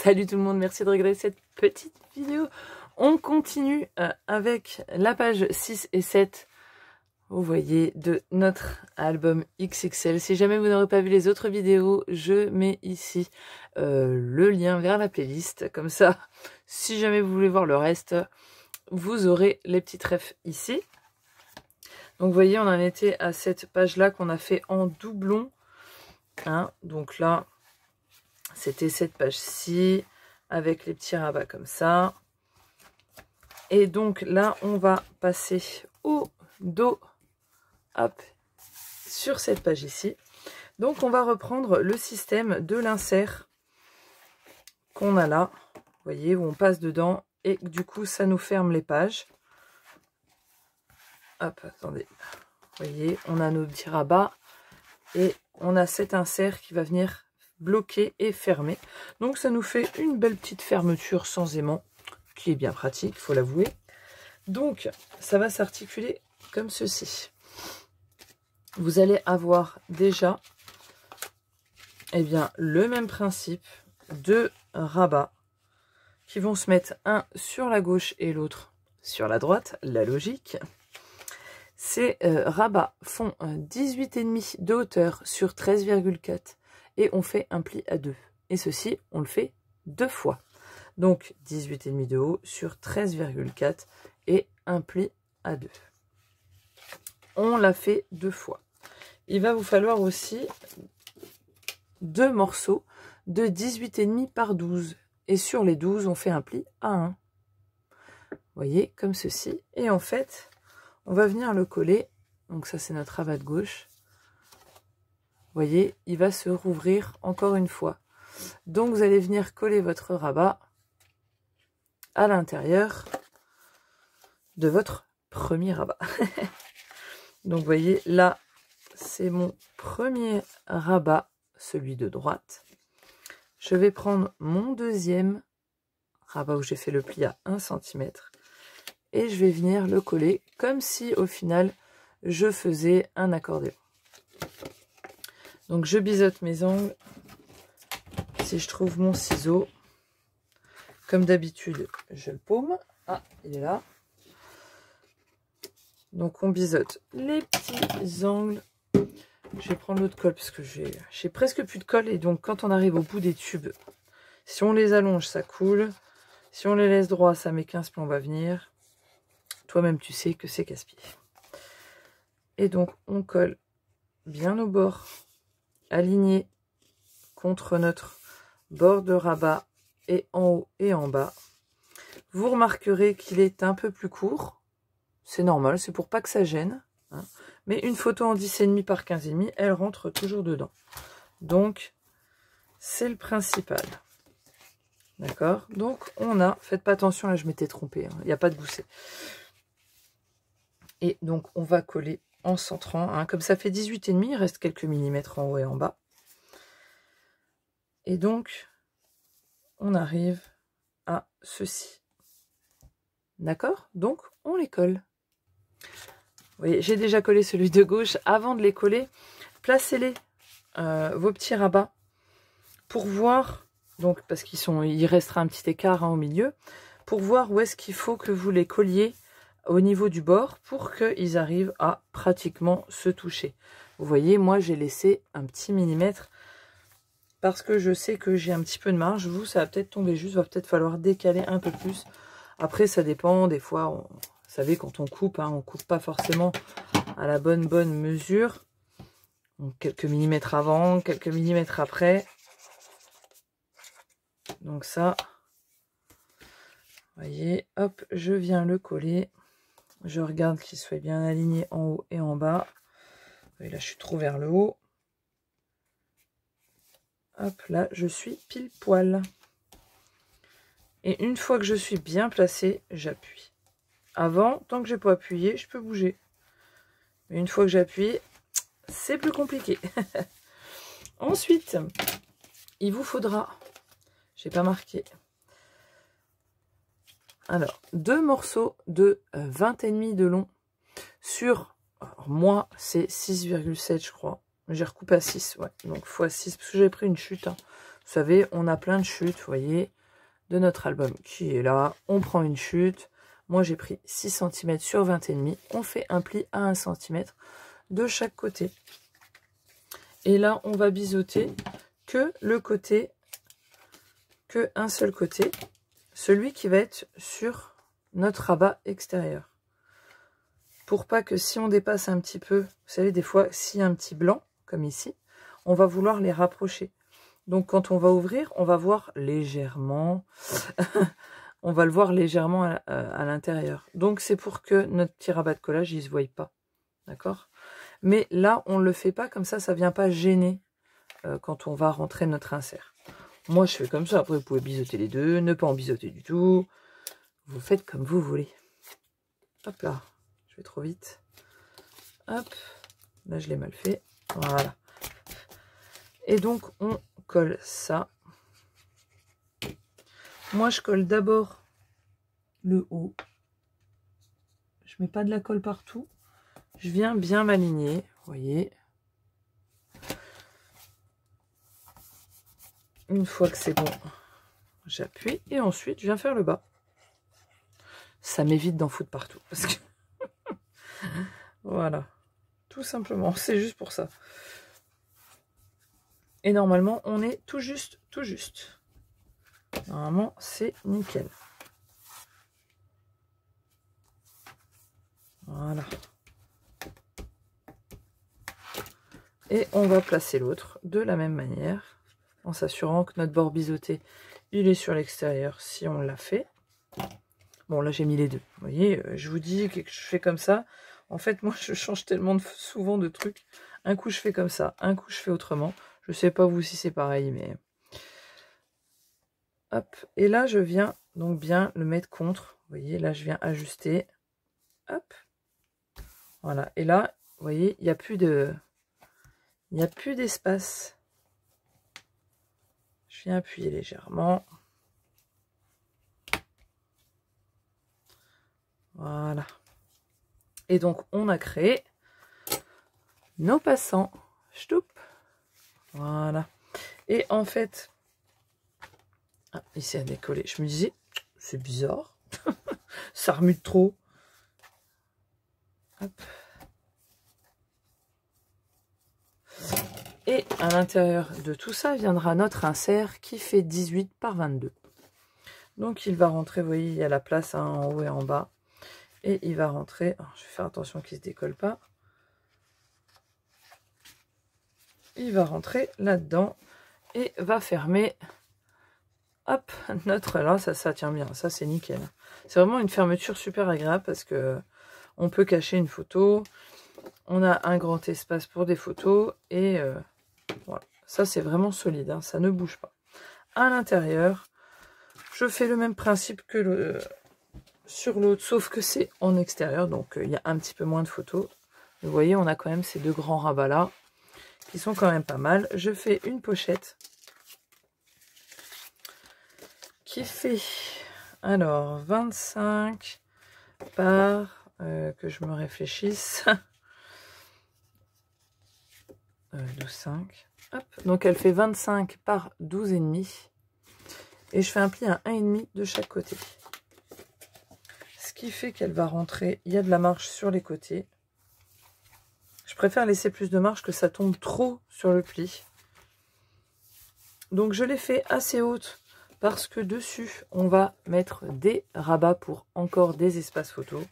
Salut tout le monde, merci de regarder cette petite vidéo. On continue avec la page 6 et 7, vous voyez, de notre album XXL. Si jamais vous n'aurez pas vu les autres vidéos, je mets ici le lien vers la playlist. Comme ça, si jamais vous voulez voir le reste, vous aurez les petites refs ici. Donc vous voyez, on en était à cette page-là qu'on a fait en doublon. Hein, donc là, c'était cette page-ci, avec les petits rabats comme ça. Et donc là, on va passer au dos, hop, sur cette page ici. Donc on va reprendre le système de l'insert qu'on a là. Vous voyez, où on passe dedans et du coup, ça nous ferme les pages. Hop, attendez. Vous voyez, on a nos petits rabats et on a cet insert qui va venir bloquer et fermer. Donc ça nous fait une belle petite fermeture sans aimant qui est bien pratique, il faut l'avouer. Donc ça va s'articuler comme ceci. Vous allez avoir déjà le même principe de rabats qui vont se mettre un sur la gauche et l'autre sur la droite, la logique. Ces rabats font 18,5 de hauteur sur 13,4 et on fait un pli à 2. Et ceci, on le fait 2 fois. Donc 18,5 de haut sur 13,4 et un pli à 2. On l'a fait 2 fois. Il va vous falloir aussi 2 morceaux de 18,5 par 12. Et sur les 12, on fait un pli à 1. Vous voyez, comme ceci. Et en fait, on va venir le coller. Donc ça, c'est notre rabat de gauche. Vous voyez, il va se rouvrir encore une fois. Donc vous allez venir coller votre rabat à l'intérieur de votre premier rabat. Donc vous voyez, là, c'est mon premier rabat, celui de droite. Je vais prendre mon deuxième rabat où j'ai fait le pli à 1 cm. Et je vais venir le coller comme si au final je faisais un accordéon. Donc je biseaute mes angles. Si je trouve mon ciseau, comme d'habitude, je le paume. Ah, il est là. Donc on biseaute les petits angles. Je vais prendre l'autre colle parce que j'ai presque plus de colle. Et donc quand on arrive au bout des tubes, si on les allonge, ça coule. Si on les laisse droits, ça met 15 plombs à venir. Toi-même, tu sais que c'est casse-pied. Et donc, on colle bien au bord, aligné contre notre bord de rabat et en haut et en bas. Vous remarquerez qu'il est un peu plus court. C'est normal, c'est pour pas que ça gêne. Hein. Mais une photo en 10,5 par 15,5, elle rentre toujours dedans. Donc, c'est le principal. D'accord? Donc, on a... Faites pas attention, là, je m'étais trompée. Il n'y a pas de gousset. Et donc, on va coller en centrant. Hein. Comme ça fait 18,5, il reste quelques millimètres en haut et en bas. Et donc, on arrive à ceci. D'accord? Donc, on les colle. Vous voyez, j'ai déjà collé celui de gauche. Avant de les coller, placez-les, vos petits rabats, pour voir, donc parce il restera un petit écart hein, au milieu, pour voir où est-ce qu'il faut que vous les colliez au niveau du bord pour qu'ils arrivent à pratiquement se toucher. Vous voyez, moi j'ai laissé un petit millimètre parce que je sais que j'ai un petit peu de marge. Vous, ça va peut-être tomber juste, va peut-être falloir décaler un peu plus. Après, ça dépend. Des fois, vous savez, quand on coupe, hein, on coupe pas forcément à la bonne mesure. Donc, quelques millimètres avant, quelques millimètres après. Donc ça, vous voyez, hop, je viens le coller. Je regarde qu'il soit bien aligné en haut et en bas. Et là, je suis trop vers le haut. Hop, là, je suis pile poil. Et une fois que je suis bien placée, j'appuie. Avant, tant que j'ai pas appuyé, je peux bouger. Mais une fois que j'appuie, c'est plus compliqué. Ensuite, il vous faudra, j'ai pas marqué, alors 2 morceaux de 20,5 de long sur, alors moi c'est 6,7 je crois, j'ai recoupé à 6, ouais, donc x 6, parce que j'ai pris une chute, hein. Vous savez, on a plein de chutes, vous voyez, de notre album qui est là. On prend une chute. Moi, j'ai pris 6 cm sur 20,5. On fait un pli à 1 cm de chaque côté. Et là, on va biseauter que le côté, que un seul côté, celui qui va être sur notre rabat extérieur. Pour pas que si on dépasse un petit peu, vous savez, des fois, s'il y a un petit blanc, comme ici, on va vouloir les rapprocher. Donc, quand on va ouvrir, on va voir légèrement, on va le voir légèrement à l'intérieur. Donc, c'est pour que notre petit rabat de collage, il ne se voie pas. D'accord? Mais là, on ne le fait pas comme ça ne vient pas gêner quand on va rentrer notre insert. Moi, je fais comme ça. Après, vous pouvez biseauter les deux, ne pas en biseauter du tout. Vous faites comme vous voulez. Hop là. Je vais trop vite. Hop. Là, je l'ai mal fait. Voilà. Et donc, on colle ça. Moi, je colle d'abord le haut. Je mets pas de la colle partout. Je viens bien m'aligner. Vous voyez. Une fois que c'est bon, j'appuie. Et ensuite, je viens faire le bas. Ça m'évite d'en foutre partout. Parce que voilà. Tout simplement. C'est juste pour ça. Et normalement, on est tout juste, tout juste. Normalement, c'est nickel. Voilà. Et on va placer l'autre de la même manière, en s'assurant que notre bord biseauté, il est sur l'extérieur si on l'a fait. Bon, là, j'ai mis les deux. Vous voyez, je vous dis que je fais comme ça. En fait, moi, je change tellement souvent de trucs. Un coup, je fais comme ça. Un coup, je fais autrement. Je sais pas vous si c'est pareil, mais... Hop. Et là, je viens donc bien le mettre contre. Vous voyez, là, je viens ajuster. Hop. Voilà. Et là, vous voyez, il n'y a plus de... Il n'y a plus d'espace. Je viens appuyer légèrement. Voilà. Et donc, on a créé nos passants. Ch'toup. Voilà. Et en fait, ah, ici à décoller, je me disais, c'est bizarre. Ça remue trop. Hop. Et à l'intérieur de tout ça viendra notre insert qui fait 18 par 22. Donc il va rentrer, vous voyez, il y a la place hein, en haut et en bas. Et il va rentrer, je vais faire attention qu'il ne se décolle pas. Il va rentrer là-dedans et va fermer, hop, notre, là, ça tient bien, ça c'est nickel. C'est vraiment une fermeture super agréable parce que on peut cacher une photo, on a un grand espace pour des photos et voilà, ça c'est vraiment solide, hein, ça ne bouge pas. À l'intérieur, je fais le même principe que sur l'autre, sauf que c'est en extérieur, donc il y a un petit peu moins de photos. Vous voyez, on a quand même ces deux grands rabats là, qui sont quand même pas mal. Je fais une pochette qui fait, alors, 25 par, que je me réfléchisse, 12,5. Hop, donc elle fait 25 par 12,5. Et je fais un pli à 1,5 de chaque côté. Ce qui fait qu'elle va rentrer, il y a de la marge sur les côtés. Je préfère laisser plus de marge que ça tombe trop sur le pli. Donc je l'ai fait assez haute parce que dessus, on va mettre des rabats pour encore des espaces photos.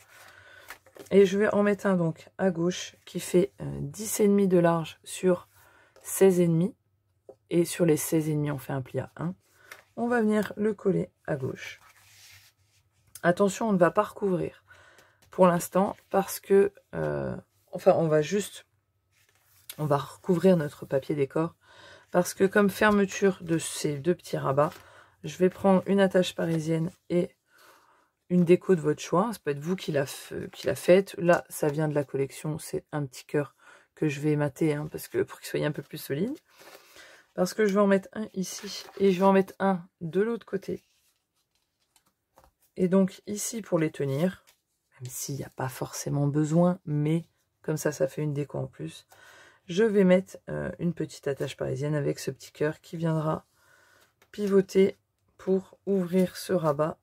Et je vais en mettre un donc à gauche qui fait 10,5 de large sur 16,5. Et sur les 16,5, on fait un pli à 1. On va venir le coller à gauche. Attention, on ne va pas recouvrir pour l'instant parce que, enfin, on va recouvrir notre papier décor parce que comme fermeture de ces deux petits rabats, je vais prendre une attache parisienne et une déco de votre choix. Ça peut être vous qui l'a faite. Là, ça vient de la collection. C'est un petit cœur que je vais émater hein, parce que pour qu'il soit un peu plus solide. Parce que je vais en mettre un ici et je vais en mettre un de l'autre côté. Et donc ici pour les tenir, même s'il n'y a pas forcément besoin, mais comme ça fait une déco en plus, je vais mettre une petite attache parisienne avec ce petit cœur qui viendra pivoter pour ouvrir ce rabat.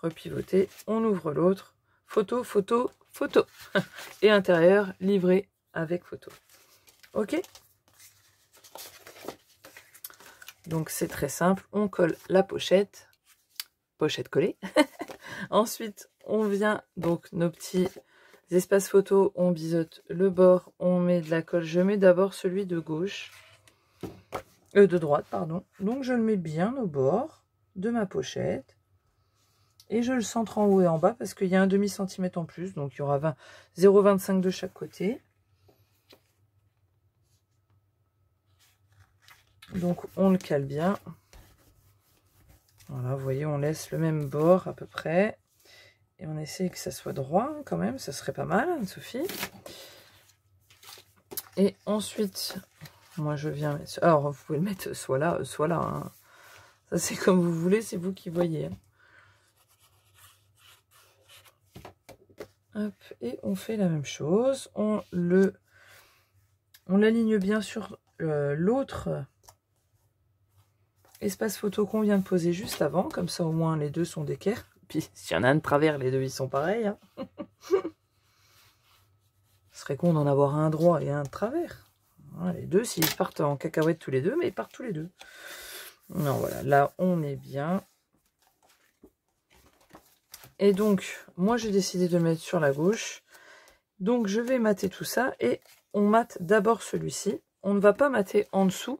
Repivoter, on ouvre l'autre. Photo, photo, photo. Et intérieur, livré avec photo. Ok? Donc c'est très simple. On colle la pochette. Pochette collée. Ensuite, on vient, donc nos petits espaces photo, on biseaute le bord, on met de la colle. Je mets d'abord celui de gauche. De droite, pardon. Donc je le mets bien au bord de ma pochette. Et je le centre en haut et en bas parce qu'il y a un demi-centimètre en plus. Donc il y aura 0,25 de chaque côté. Donc on le cale bien. Voilà, vous voyez, on laisse le même bord à peu près. Et on essaie que ça soit droit quand même. Ça serait pas mal, Anne-Sophie. Et ensuite, moi je viens mettre... Alors vous pouvez le mettre soit là, hein. Ça c'est comme vous voulez, c'est vous qui voyez. Hop, et on fait la même chose. On l'aligne bien sur l'autre espace photo qu'on vient de poser juste avant. Comme ça au moins les deux sont d'équerre. Puis s'il y en a un de travers, les deux ils sont pareils. Hein. Ce serait con d'en avoir un droit et un de travers. Voilà, les deux, s'ils partent en cacahuète tous les deux, mais ils partent tous les deux. Non, voilà, là on est bien. Et donc, moi j'ai décidé de le mettre sur la gauche. Donc je vais mater tout ça et on mate d'abord celui-ci. On ne va pas mater en dessous.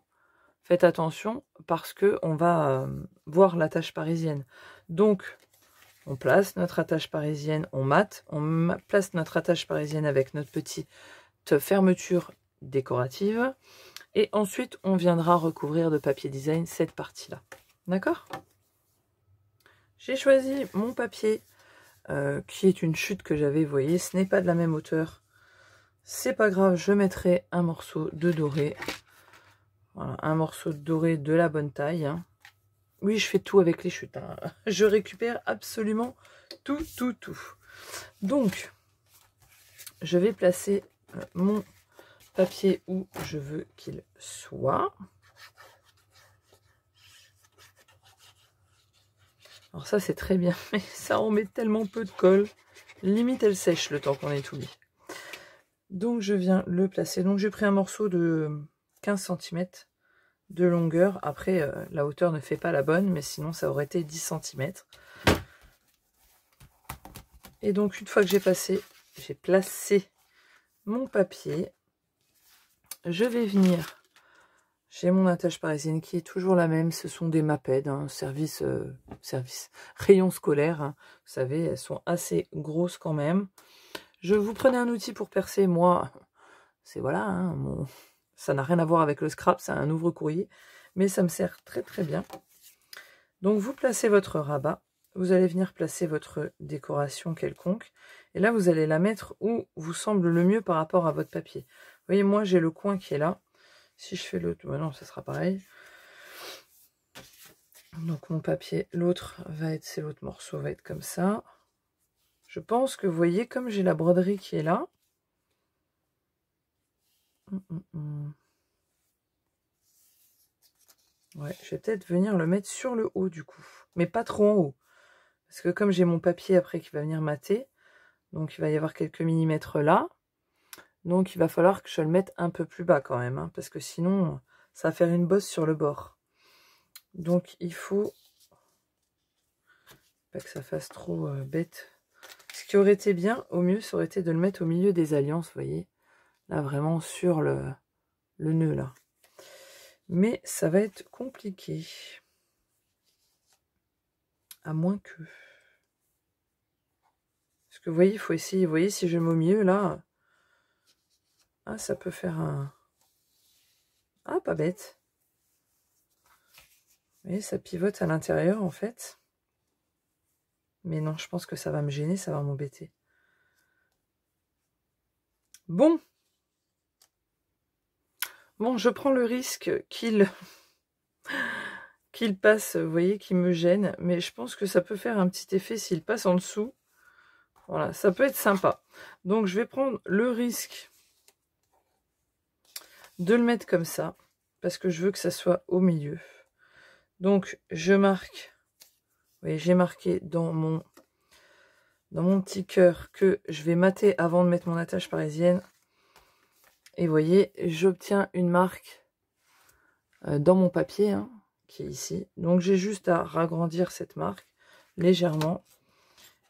Faites attention parce que on va voir l'attache parisienne. Donc on place notre attache parisienne, on mate. On place notre attache parisienne avec notre petite fermeture décorative. Et ensuite on viendra recouvrir de papier design cette partie-là. D'accord? J'ai choisi mon papier qui est une chute que j'avais, vous voyez, ce n'est pas de la même hauteur. C'est pas grave, je mettrai un morceau de doré. Voilà, un morceau de doré de la bonne taille. Hein. Oui, je fais tout avec les chutes. Hein. Je récupère absolument tout. Donc, je vais placer mon papier où je veux qu'il soit. Alors ça, c'est très bien, mais ça en met tellement peu de colle. Limite, elle sèche le temps qu'on est tout mis. Donc, je viens le placer. Donc, j'ai pris un morceau de 15 cm de longueur. Après, la hauteur ne fait pas la bonne, mais sinon, ça aurait été 10 cm. Et donc, une fois que j'ai placé mon papier, je vais venir... J'ai mon attache parisienne qui est toujours la même. Ce sont des Maped, hein, service rayon scolaire. Hein. Vous savez, elles sont assez grosses quand même. Vous prenez un outil pour percer. Moi, c'est voilà, hein, ça n'a rien à voir avec le scrap. C'est un ouvre-courrier. Mais ça me sert très très bien. Donc, vous placez votre rabat. Vous allez venir placer votre décoration quelconque. Et là, vous allez la mettre où vous semble le mieux par rapport à votre papier. Vous voyez, moi, j'ai le coin qui est là. Si je fais l'autre, ben non, ça sera pareil. Donc mon papier, l'autre va être, c'est l'autre morceau, va être comme ça. Je pense que vous voyez, comme j'ai la broderie qui est là. Ouais, je vais peut-être venir le mettre sur le haut du coup. Mais pas trop en haut. Parce que comme j'ai mon papier après qui va venir mater, donc il va y avoir quelques millimètres là. Donc il va falloir que je le mette un peu plus bas quand même, hein, parce que sinon ça va faire une bosse sur le bord. Donc il faut pas que ça fasse trop bête. Ce qui aurait été bien, au mieux, ça aurait été de le mettre au milieu des alliances, vous voyez. Là vraiment sur le nœud là. Mais ça va être compliqué. À moins que... Parce que vous voyez, il faut essayer. Vous voyez, si je mets au milieu là... Ah, ça peut faire un... Ah, pas bête. Vous voyez, ça pivote à l'intérieur, en fait. Mais non, je pense que ça va me gêner, ça va m'embêter. Bon. Bon, je prends le risque qu'il passe, vous voyez, qu'il me gêne. Mais je pense que ça peut faire un petit effet s'il passe en dessous. Voilà, ça peut être sympa. Donc, je vais prendre le risque de le mettre comme ça, parce que je veux que ça soit au milieu. Donc, je marque, vous voyez, j'ai marqué dans mon petit cœur que je vais mater avant de mettre mon attache parisienne. Et vous voyez, j'obtiens une marque dans mon papier, hein, qui est ici. Donc, j'ai juste à ragrandir cette marque légèrement.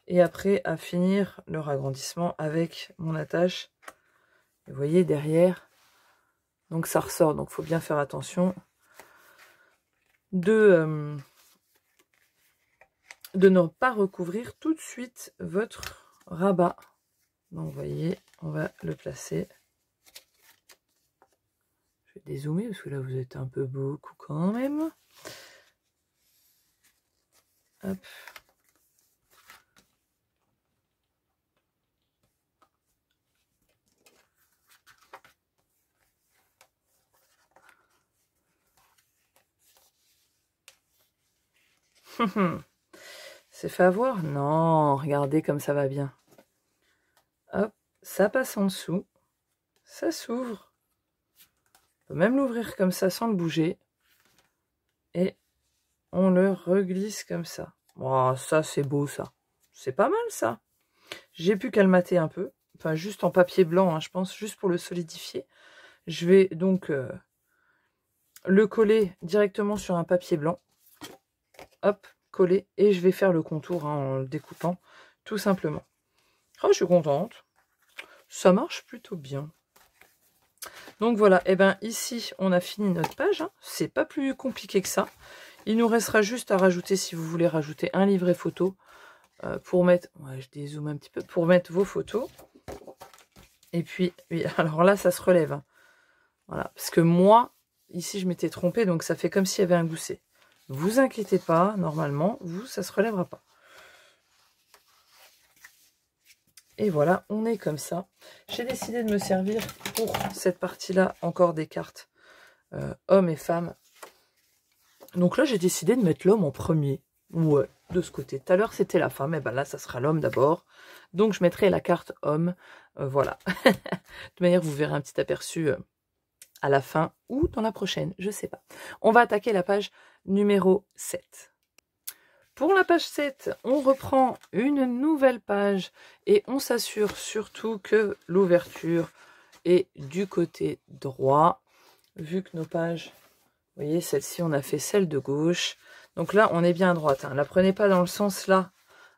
Et après, à finir le ragrandissement avec mon attache. Et vous voyez, derrière, donc ça ressort. Donc, il faut bien faire attention de ne pas recouvrir tout de suite votre rabat. Donc, vous voyez, on va le placer. Je vais dézoomer parce que là, vous êtes un peu beaucoup quand même. Hop. C'est fait avoir? Non, regardez comme ça va bien. Hop, ça passe en dessous. Ça s'ouvre. On peut même l'ouvrir comme ça sans le bouger. Et on le reglisse comme ça. Oh, ça, c'est beau, ça. C'est pas mal, ça. J'ai pu calmater un peu. Enfin, juste en papier blanc, hein, je pense, juste pour le solidifier. Je vais donc le coller directement sur un papier blanc. Hop, coller. Et je vais faire le contour, hein, en le découpant, tout simplement. Oh, je suis contente. Ça marche plutôt bien. Donc voilà, et bien ici, on a fini notre page. Hein. C'est pas plus compliqué que ça. Il nous restera juste à rajouter, si vous voulez rajouter un livret photo, pour mettre, ouais, je dézoome un petit peu, pour mettre vos photos. Et puis, oui, alors là, ça se relève. Hein. Voilà, parce que moi, ici, je m'étais trompée, donc ça fait comme s'il y avait un gousset. Vous inquiétez pas, normalement, vous, ça se relèvera pas. Et voilà, on est comme ça. J'ai décidé de me servir pour cette partie-là encore des cartes hommes et femmes. Donc là, j'ai décidé de mettre l'homme en premier. Ouais, de ce côté. Tout à l'heure, c'était la femme. Et ben là, ça sera l'homme d'abord. Donc, je mettrai la carte homme. Voilà. De toute manière, vous verrez un petit aperçu à la fin ou dans la prochaine. Je sais pas. On va attaquer la page numéro 7. Pour la page 7, on reprend une nouvelle page et on s'assure surtout que l'ouverture est du côté droit. Vu que nos pages, vous voyez, celle-ci, on a fait celle de gauche. Donc là, on est bien à droite. Hein. La prenez pas dans le sens là,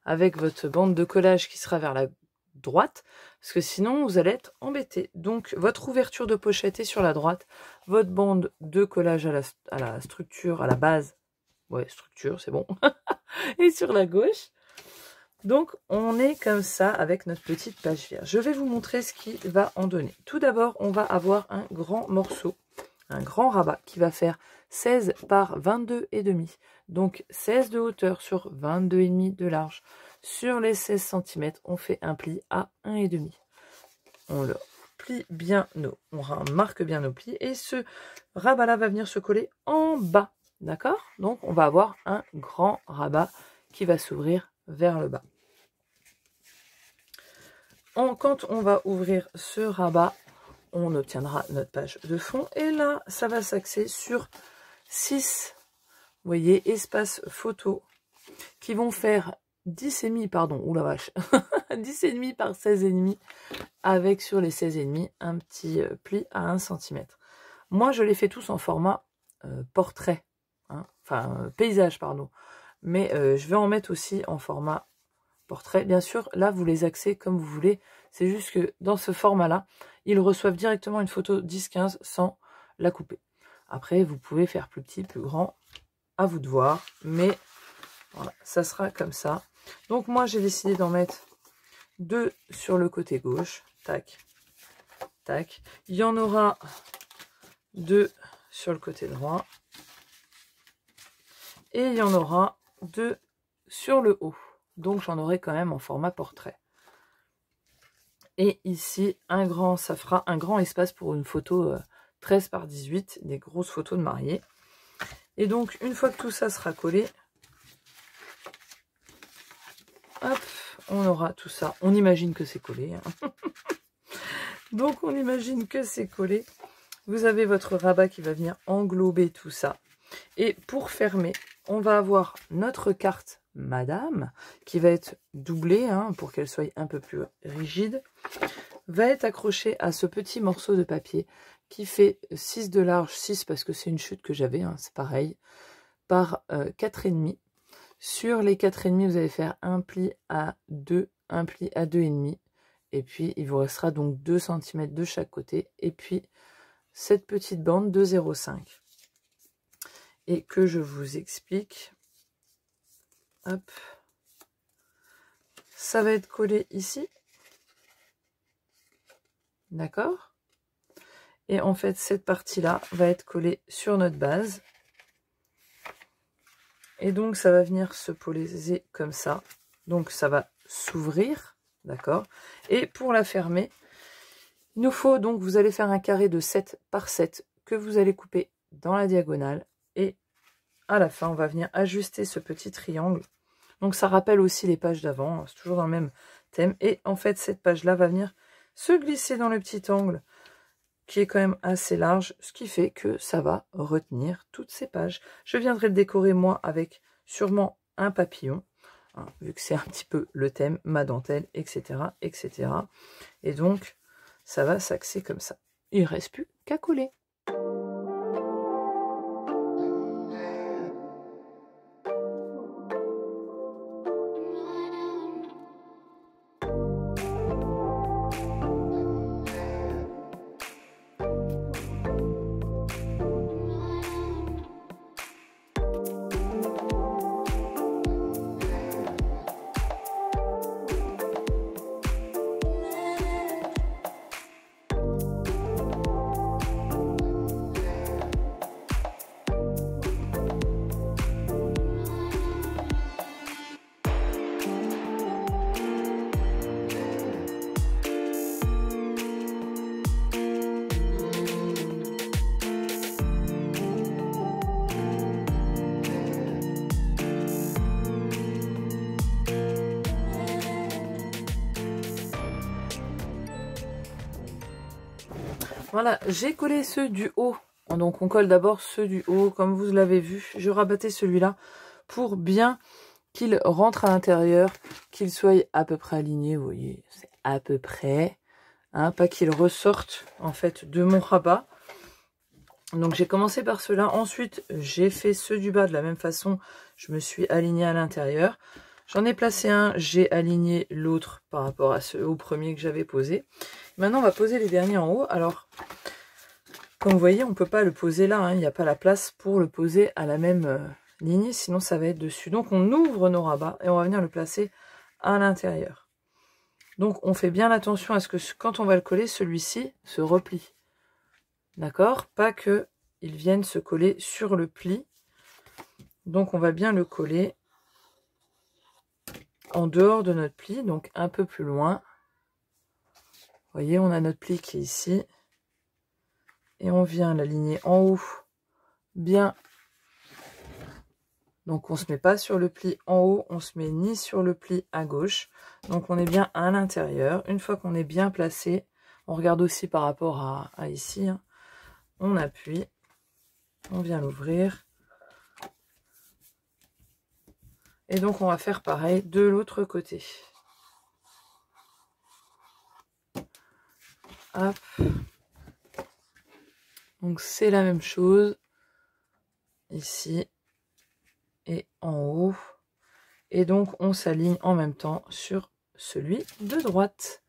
avec votre bande de collage qui sera vers la droite, parce que sinon, vous allez être embêté. Donc, votre ouverture de pochette est sur la droite. Votre bande de collage à la structure, à la base, ouais, structure, c'est bon. Et sur la gauche. Donc, on est comme ça avec notre petite page vierge. Je vais vous montrer ce qui va en donner. Tout d'abord, on va avoir un grand morceau, un grand rabat qui va faire 16 par 22,5. Donc, 16 de hauteur sur 22,5 de large. Sur les 16 cm, on fait un pli à 1,5. On le plie bien, on marque bien nos plis. Et ce rabat-là va venir se coller en bas. D'accord? Donc, on va avoir un grand rabat qui va s'ouvrir vers le bas. Quand on va ouvrir ce rabat, on obtiendra notre page de fond. Et là, ça va s'axer sur 6, vous voyez, espaces photos qui vont faire 10,5, pardon, oula vache, 10,5 par 16,5, avec sur les 16,5 un petit pli à 1 cm. Moi, je les fais tous en format portrait. Hein, enfin paysage pardon, mais je vais en mettre aussi en format portrait. Bien sûr, là vous les axez comme vous voulez, c'est juste que dans ce format là ils reçoivent directement une photo 10-15 sans la couper. Après vous pouvez faire plus petit, plus grand, à vous de voir, mais voilà, ça sera comme ça. Donc moi j'ai décidé d'en mettre 2 sur le côté gauche, tac tac. Il y en aura 2 sur le côté droit. Et il y en aura 2 sur le haut. Donc j'en aurai quand même en format portrait. Et ici, ça fera un grand espace pour une photo 13 par 18, des grosses photos de mariés. Et donc, une fois que tout ça sera collé, hop, on aura tout ça. On imagine que c'est collé. Hein. Donc on imagine que c'est collé. Vous avez votre rabat qui va venir englober tout ça. Et pour fermer, on va avoir notre carte Madame, qui va être doublée hein, pour qu'elle soit un peu plus rigide, va être accrochée à ce petit morceau de papier qui fait 6 de large, 6 parce que c'est une chute que j'avais, hein, c'est pareil, par 4,5. Sur les 4,5, vous allez faire un pli à 2, un pli à 2,5. Et puis, il vous restera donc 2 cm de chaque côté. Et puis, cette petite bande de 0,5. Et que je vous explique. Hop. Ça va être collé ici. D'accord? Et en fait, cette partie-là va être collée sur notre base. Et donc, ça va venir se poser comme ça. Donc, ça va s'ouvrir. D'accord? Et pour la fermer, il nous faut donc, vous allez faire un carré de 7 par 7 que vous allez couper dans la diagonale. Et à la fin, on va venir ajuster ce petit triangle. Donc, ça rappelle aussi les pages d'avant. C'est toujours dans le même thème. Et en fait, cette page-là va venir se glisser dans le petit angle qui est quand même assez large, ce qui fait que ça va retenir toutes ces pages. Je viendrai le décorer moi avec sûrement un papillon, hein, vu que c'est un petit peu le thème, ma dentelle, etc., etc. Et donc, ça va s'axer comme ça. Il ne reste plus qu'à coller. Voilà, j'ai collé ceux du haut. Donc on colle d'abord ceux du haut, comme vous l'avez vu. Je rabattais celui-là pour bien qu'il rentre à l'intérieur, qu'il soit à peu près aligné. Vous voyez, c'est à peu près. Hein, pas qu'il ressorte en fait de mon rabat. Donc j'ai commencé par ceux-là. Ensuite, j'ai fait ceux du bas de la même façon. Je me suis alignée à l'intérieur. J'en ai placé un, j'ai aligné l'autre par rapport à au premier que j'avais posé. Maintenant, on va poser les derniers en haut. Alors, comme vous voyez, on ne peut pas le poser là. Hein. Il n'y a pas la place pour le poser à la même lignée, sinon ça va être dessus. Donc, on ouvre nos rabats et on va venir le placer à l'intérieur. Donc, on fait bien attention à ce que quand on va le coller, celui-ci se replie. D'accord? Pas qu'il vienne se coller sur le pli. Donc, on va bien le coller en dehors de notre pli, donc un peu plus loin. Vous voyez, on a notre pli qui est ici. Et on vient l'aligner en haut, bien. Donc on ne se met pas sur le pli en haut, on ne se met ni sur le pli à gauche. Donc on est bien à l'intérieur. Une fois qu'on est bien placé, on regarde aussi par rapport à ici. Hein, on appuie, on vient l'ouvrir. Et donc on va faire pareil de l'autre côté. Hop. Donc c'est la même chose ici et en haut. Et donc on s'aligne en même temps sur celui de droite.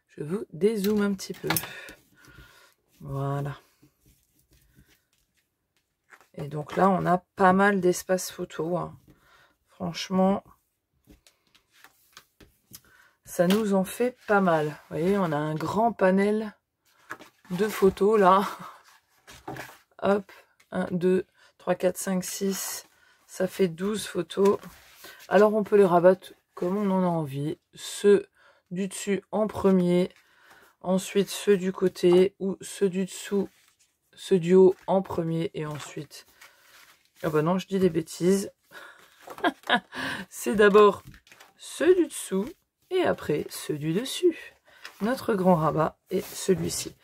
Je vous dézoome un petit peu. Voilà. Et donc là on a pas mal d'espace photo. Hein. Franchement, ça nous en fait pas mal. Vous voyez, on a un grand panel de photos là. Hop, 1, 2, 3, 4, 5, 6. Ça fait 12 photos. Alors on peut les rabattre comme on en a envie. Ceux du dessus en premier. Ensuite ceux du côté ou ceux du dessous, ceux du haut en premier. Et ensuite... Ah bah non, je dis des bêtises. C'est d'abord ceux du dessous et après ceux du dessus. Notre grand rabat est celui-ci.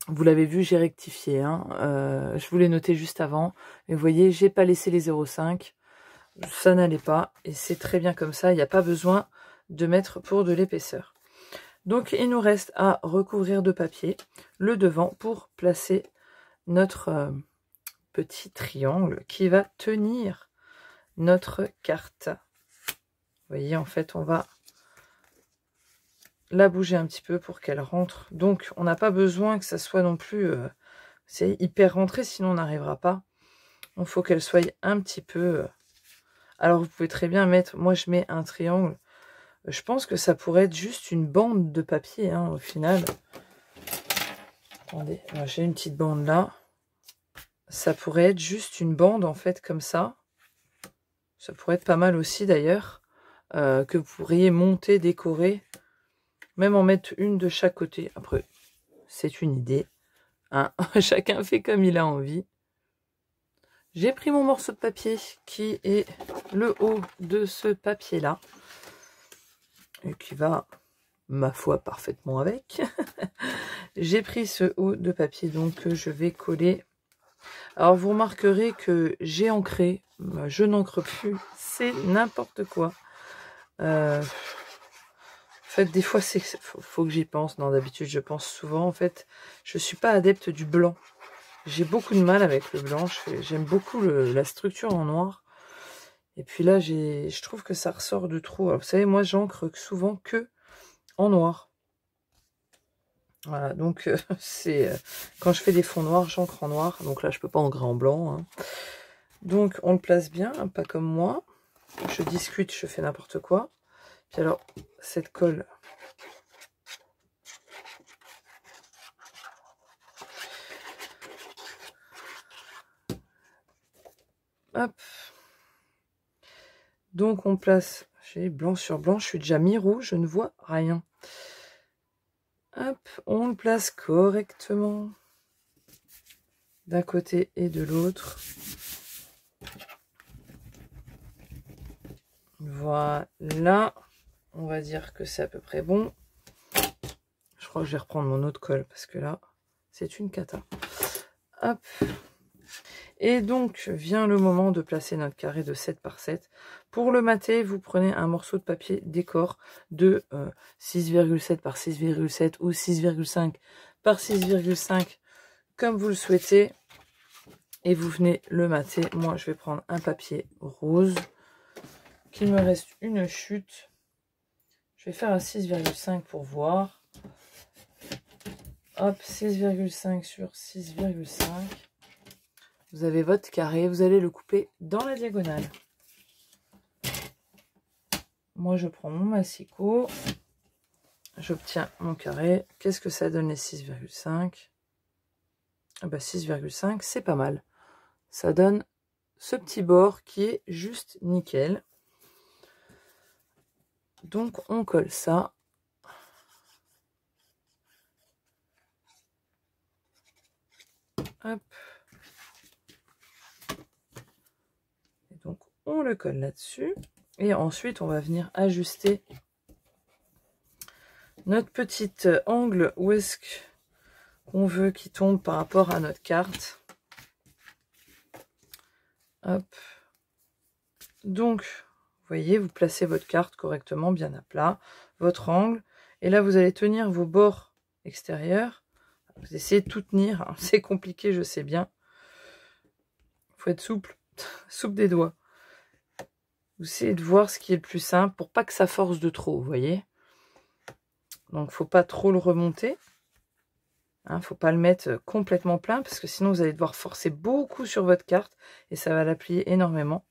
Vous l'avez vu, j'ai rectifié. Hein. Je vous l'ai noté juste avant. Mais vous voyez, j'ai pas laissé les 0,5. Ça n'allait pas. Et c'est très bien comme ça. Il n'y a pas besoin de mettre pour de l'épaisseur. Donc, il nous reste à recouvrir de papier le devant pour placer notre petit triangle qui va tenir notre carte. Vous voyez, en fait, on va la bouger un petit peu pour qu'elle rentre. Donc, on n'a pas besoin que ça soit non plus c'est hyper rentré, sinon on n'arrivera pas. Il faut qu'elle soit un petit peu... Alors, vous pouvez très bien mettre... Moi, je mets un triangle. Je pense que ça pourrait être juste une bande de papier, hein, au final. Attendez, j'ai une petite bande là. Ça pourrait être juste une bande, en fait, comme ça. Ça pourrait être pas mal aussi, d'ailleurs. Que vous pourriez monter, décorer. Même en mettre une de chaque côté. Après, c'est une idée. Hein. Chacun fait comme il a envie. J'ai pris mon morceau de papier qui est le haut de ce papier-là. Et qui va, ma foi, parfaitement avec. J'ai pris ce haut de papier donc que je vais coller. Alors vous remarquerez que j'ai ancré. Je n'encre plus. C'est n'importe quoi. En fait, des fois, faut que j'y pense. Non, d'habitude, je pense souvent. En fait, je suis pas adepte du blanc. J'ai beaucoup de mal avec le blanc. J'aime beaucoup la structure en noir. Et puis là, je trouve que ça ressort de trop. Alors, vous savez, moi, j'encre souvent que en noir. Voilà, donc quand je fais des fonds noirs, j'encre en noir. Donc là, je peux pas encrer en blanc. Hein. Donc, on le place bien, hein, pas comme moi. Je discute, je fais n'importe quoi. Puis alors, cette colle... Hop. Donc, on place... J'ai blanc sur blanc, je suis déjà mi-rouge, je ne vois rien. Hop, on le place correctement. D'un côté et de l'autre. Voilà. On va dire que c'est à peu près bon. Je crois que je vais reprendre mon autre colle parce que là, c'est une cata. Hop. Et donc, vient le moment de placer notre carré de 7 par 7. Pour le mater, vous prenez un morceau de papier décor de 6,7 par 6,7 ou 6,5 par 6,5, comme vous le souhaitez. Et vous venez le mater. Moi, je vais prendre un papier rose. Qu'il me reste une chute. Je vais faire un 6,5 pour voir. Hop, 6,5 sur 6,5. Vous avez votre carré, vous allez le couper dans la diagonale. Moi, je prends mon massicot. J'obtiens mon carré. Qu'est-ce que ça donne les 6,5? Ah bah 6,5, c'est pas mal. Ça donne ce petit bord qui est juste nickel. Donc, on colle ça. Hop. Et donc, on le colle là-dessus. Et ensuite, on va venir ajuster notre petit angle où est-ce qu'on veut qu'il tombe par rapport à notre carte. Hop. Donc, vous voyez, vous placez votre carte correctement, bien à plat, votre angle. Et là, vous allez tenir vos bords extérieurs. Vous essayez de tout tenir. Hein. C'est compliqué, je sais bien. Il faut être souple. Souple des doigts. Vous essayez de voir ce qui est le plus simple pour pas que ça force de trop, vous voyez. Donc, faut pas trop le remonter. Hein, faut pas le mettre complètement plein parce que sinon, vous allez devoir forcer beaucoup sur votre carte et ça va la plier énormément.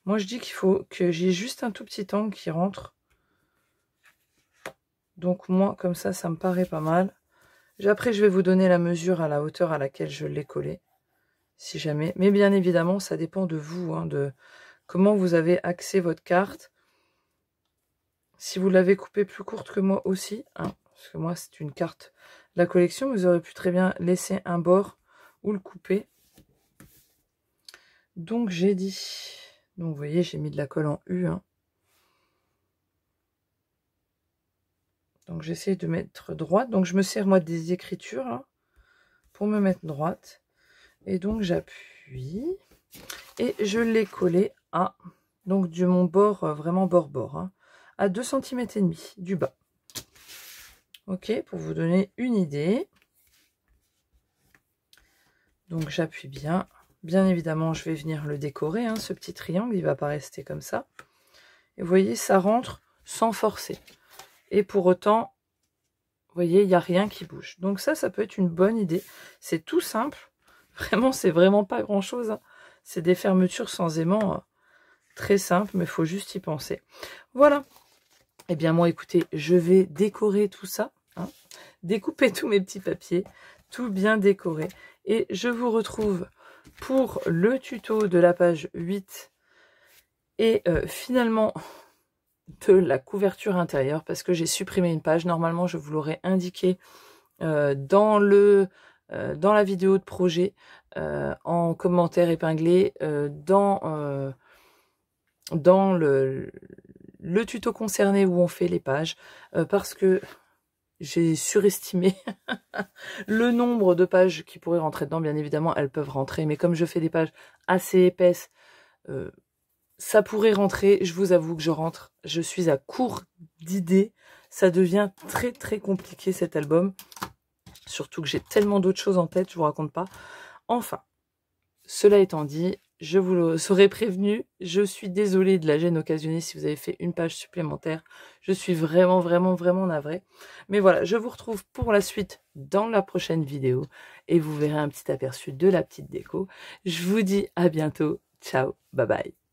Moi, je dis qu'il faut que j'ai juste un tout petit angle qui rentre. Donc, moi, comme ça me paraît pas mal. Après, je vais vous donner la mesure à la hauteur à laquelle je l'ai collé. Si jamais. Mais bien évidemment, ça dépend de vous, hein, de comment vous avez axé votre carte. Si vous l'avez coupée plus courte que moi aussi, hein, parce que moi, c'est une carte de la collection, vous aurez pu très bien laisser un bord ou le couper. Donc, j'ai dit... Donc, vous voyez, j'ai mis de la colle en U. Hein. Donc, j'essaie de mettre droite. Donc, je me sers, moi, des écritures. Hein. pour me mettre droite. Et donc j'appuie et je l'ai collé à, donc de mon bord, vraiment bord-bord, hein, à 2,5 cm du bas. Ok, pour vous donner une idée. Donc j'appuie bien. Bien évidemment, je vais venir le décorer, hein, ce petit triangle, il ne va pas rester comme ça. Et vous voyez, ça rentre sans forcer. Et pour autant, vous voyez, il n'y a rien qui bouge. Donc ça peut être une bonne idée. C'est tout simple. Vraiment, c'est vraiment pas grand-chose. Hein. C'est des fermetures sans aimant très simples, mais il faut juste y penser. Voilà. Eh bien, moi, écoutez, je vais décorer tout ça. Hein, découper tous mes petits papiers. Tout bien décoré. Et je vous retrouve pour le tuto de la page 8 et finalement de la couverture intérieure parce que j'ai supprimé une page. Normalement, je vous l'aurais indiqué dans la vidéo de projet, en commentaire épinglé, dans le tuto concerné où on fait les pages, parce que j'ai surestimé le nombre de pages qui pourraient rentrer dedans. Bien évidemment, elles peuvent rentrer, mais comme je fais des pages assez épaisses, ça pourrait rentrer. Je vous avoue que je suis à court d'idées. Ça devient très très compliqué cet album. Surtout que j'ai tellement d'autres choses en tête, je vous raconte pas. Enfin, cela étant dit, je vous le serais prévenu. Je suis désolée de la gêne occasionnée si vous avez fait une page supplémentaire. Je suis vraiment, vraiment, vraiment navrée. Mais voilà, je vous retrouve pour la suite dans la prochaine vidéo. Et vous verrez un petit aperçu de la petite déco. Je vous dis à bientôt. Ciao, bye bye.